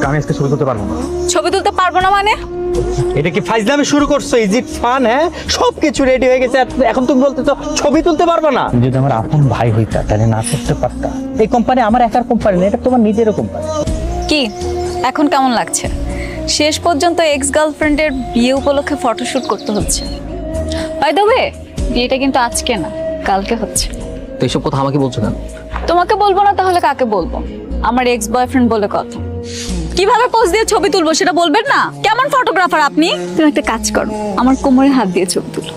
আমি আজকে ছবি তুলতে পারবো না। ছবি তুলতে পারবো না মানে? এটা কি ফাইজলামি শুরু করছো? Is it fun? হ্যাঁ, সবকিছু রেডি হয়ে গেছে, এখন তুমি বলতেছো ছবি তুলতে পারবে না? যদি আমার আপন ভাই হইতা তাহলে না করতে পারতা। এই কোম্পানি আমার একার কোম্পানি না, এটা তোমার নিজেরও কোম্পানি। কি এখন কেমন লাগছে? শেষ পর্যন্ত এক্স গার্লফ্রেন্ডের বিয়ে উপলক্ষে ফটোশুট করতে হচ্ছে। বাই দ্য ওয়ে, বিয়েটা কিন্তু আজকে না, কালকে হচ্ছে। তো এইসব কথা আমাকে বলছো কেন? তোমাকে বলবো না তাহলে কাকে বলবো? আমার এক্স বয়ফ্রেন্ড বলে কথা। কিভাবে পোজ দিয়ে ছবি তুলবো সেটা বলবেন না? কেমন ফটোগ্রাফার আপনি? তুমি একটা কাজ করো, আমার কোমরে হাত দিয়ে ছবি তুলো।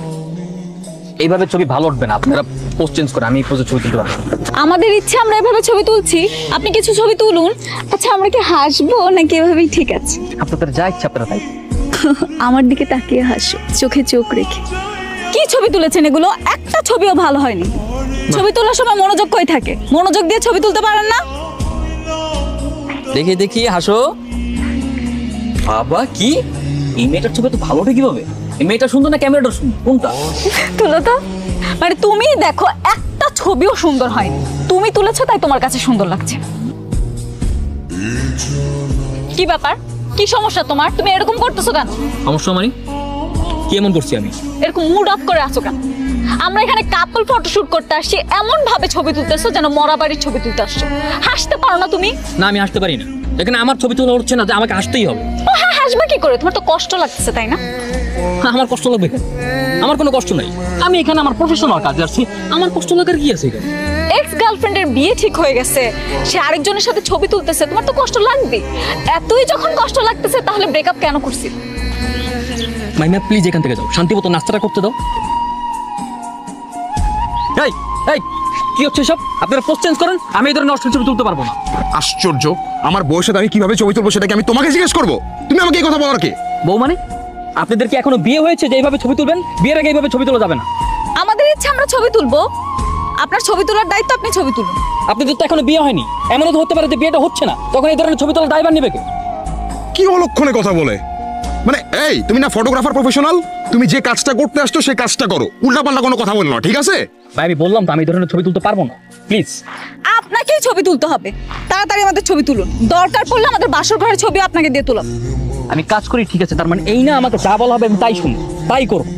এইভাবে ছবি ভালো উঠবে না, আপনারা পোস্ট চেঞ্জ করে আমি এই পোজে ছবি তুলতে পারবো। আমাদের ইচ্ছে আমরা এভাবে ছবি তুলছি, আপনি কিছু ছবি তুলুন। আচ্ছা আমরা কি হাসবো নাকি এভাবেই ঠিক আছে? আপনাদের যা ইচ্ছা আপনারা তাই। আমার দিকে তাকিয়ে হাসো, চোখে চোখ রেখে। কি ছবি তুলেছেন এগুলো? একটা ছবিও ভালো হয়নি। ছবি তোলার সময় মনোযোগ কই থাকে? মনোযোগ দিয়ে ছবি তুলতে পারেন না? দেখি দেখি হাসো। বাবা কি এই মেয়েটার ছবি তো ভালো ওঠে কিভাবে? এই মেয়েটা সুন্দর না ক্যামেরাটা সুন্দর? কোনটা? তুলো তো। মানে তুমি দেখো একটা ছবিও সুন্দর হয়নি, তুমি তুলেছো তাই তোমার কাছে সুন্দর লাগছে। কি ব্যাপার? কি সমস্যা তোমার? তুমি এরকম করতেছো কেন? সমস্যা মানে কি এমন করছি আমি? এরকম মুড অফ করে আছো কেন? আমরা এখানে কাপল ফটোশুট করতে আসছি, এমন ভাবে ছবি তুলতেছো যেন মরা বাড়ির ছবি তুলতে আসছো। হাসতে পারো না তুমি? না আমি হাসতে পারি না, এখানে আমার ছবি তোলা হচ্ছে না যে আমাকে হাসতেই হবে। ও হ্যাঁ, হাসবে কি করে? তোমার তো কষ্ট লাগতেছে তাই না? আমার কষ্ট লাগবে কেন? আমার কোনো কষ্ট নাই, আমি এখানে আমার প্রফেশনাল কাজে আসছি, আমার কষ্ট লাগার কি আছে এখানে? এক্স গার্লফ্রেন্ডের বিয়ে ঠিক হয়ে গেছে, সে আরেকজনের সাথে ছবি তুলতেছে, তোমার তো কষ্ট লাগবে। এতই যখন কষ্ট লাগতেছে তাহলে ব্রেকআপ কেন করছিস? মাইমা প্লিজ এখান থেকে যাও, শান্তি মতো নাস্তাটা করতে দাও। এই এই কি হচ্ছে সব? আপনারা পোস্ট চেঞ্জ করেন, আমি এই ধরনের অশ্লীল ছবি তুলতে পারবো না। আশ্চর্য, আমার বউয়ের সাথে আমি কিভাবে ছবি তুলবো সেটা কি আমি তোমাকে জিজ্ঞেস করবো? তুমি আমাকে এই কথা বলার কে? বউ মানে? আপনাদের কি এখনো বিয়ে হয়েছে যে এইভাবে ছবি তুলবেন? বিয়ের আগে এইভাবে ছবি তোলা যাবে না। আমাদের ইচ্ছা আমরা ছবি তুলবো, আপনার ছবি তোলার দায়িত্ব আপনি ছবি তুলুন। আপনাদের তো এখনো বিয়ে হয়নি, এমনও তো হতে পারে যে বিয়েটা হচ্ছে না, তখন এই ধরনের ছবি তোলার দায়ভার নেবে কে? কি অলক্ষণে কথা বলে? মানে এই তুমি না ফটোগ্রাফার প্রফেশনাল, তুমি যে কাজটা করতে আসছো সেই কাজটা করো, উল্টাপাল্টা কোনো কথা বলো না, ঠিক আছে? ভাই আমি বললাম তো আমি এই ধরনের ছবি তুলতে পারবো না, প্লিজ। আপনাকেই ছবি তুলতে হবে, তাড়াতাড়ি আমাদের ছবি তুলুন। দরকার পড়লে আমাদের বাসর ঘরের ছবি আপনাকে দিয়ে তুলাম। আমি কাজ করি ঠিক আছে, তার মানে এই না আমাকে যা বলা হবে আমি তাই শুনি তাই করবো।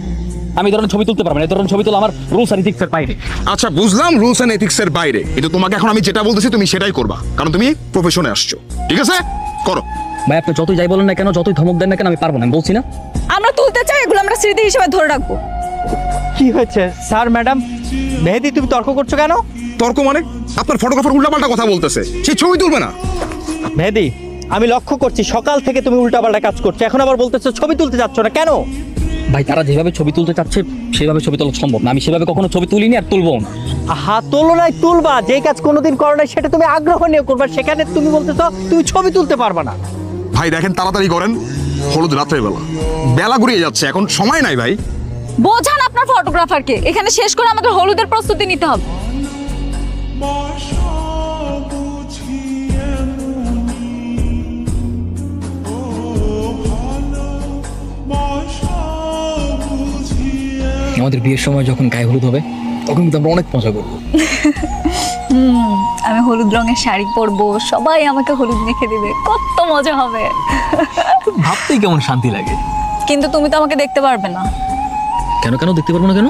আমি এই ধরনের ছবি তুলতে পারবো না, এই ধরনের ছবি তোলা আমার রুলস আর ইথিক্সের বাইরে। আচ্ছা বুঝলাম রুলস এন্ড এথিক্স এর বাইরে, কিন্তু তোমাকে এখন আমি যেটা বলতেছি তুমি সেটাই করবা, কারণ তুমি প্রফেশনে আসছো, ঠিক আছে? করো। ভাই আপনি যতই যাই বলেন না কেন, যতই ধমক দেন না কেন, আমি পারবো না, আমি বলছি না। আমরা তুলতে চাই, এগুলো আমরা স্মৃতি হিসেবে ধরে রাখবো। কি হয়েছে স্যার? ম্যাডাম মেহেদি, তুমি তর্ক করছো কেন? তর্ক মানে? আপনার ফটোগ্রাফার উল্টাপাল্টা কথা বলতেছে, সেই ছবি তুলবে না। মেহেদি, আমি লক্ষ্য করছি সকাল থেকে তুমি উল্টাপাল্টা কাজ করছো, এখন আবার বলতেছো ছবি তুলতে যাচ্ছ না কেন? ভাই তারা যেভাবে ছবি তুলতে চাচ্ছে সেভাবে ছবি তোলা সম্ভব না, আমি সেভাবে কখনো ছবি তুলিনি আর তুলবো না। হাত তোলো নাই, তুলবা। যে কাজ কোনোদিন করো নাই সেটা তুমি আগ্রহ নিয়ে করবা, সেখানে তুমি বলতেছো তুমি ছবি তুলতে পারবা না। ভাই দেখেন তাড়াতাড়ি করেন, হলুদ রাত্রের বেলা, বেলা ঘুরিয়ে যাচ্ছে, এখন সময় নাই ভাই। বোঝান আপনার ফটোগ্রাফারকে, এখানে শেষ করে আমাদের হলুদের প্রস্তুতি নিতে হবে। আমাদের বিয়ের সময় যখন গায়ে হলুদ হবে তখন কিন্তু আমরা অনেক মজা করবো। আমি হলুদ রঙের শাড়ি পরবো, সবাই আমাকে হলুদ মেখে দিবে, কত মজা হবে। ভাবতেই কেমন শান্তি লাগে। কিন্তু তুমি তো আমাকে দেখতে পারবে না। কেন কেন দেখতে পারবো না কেন?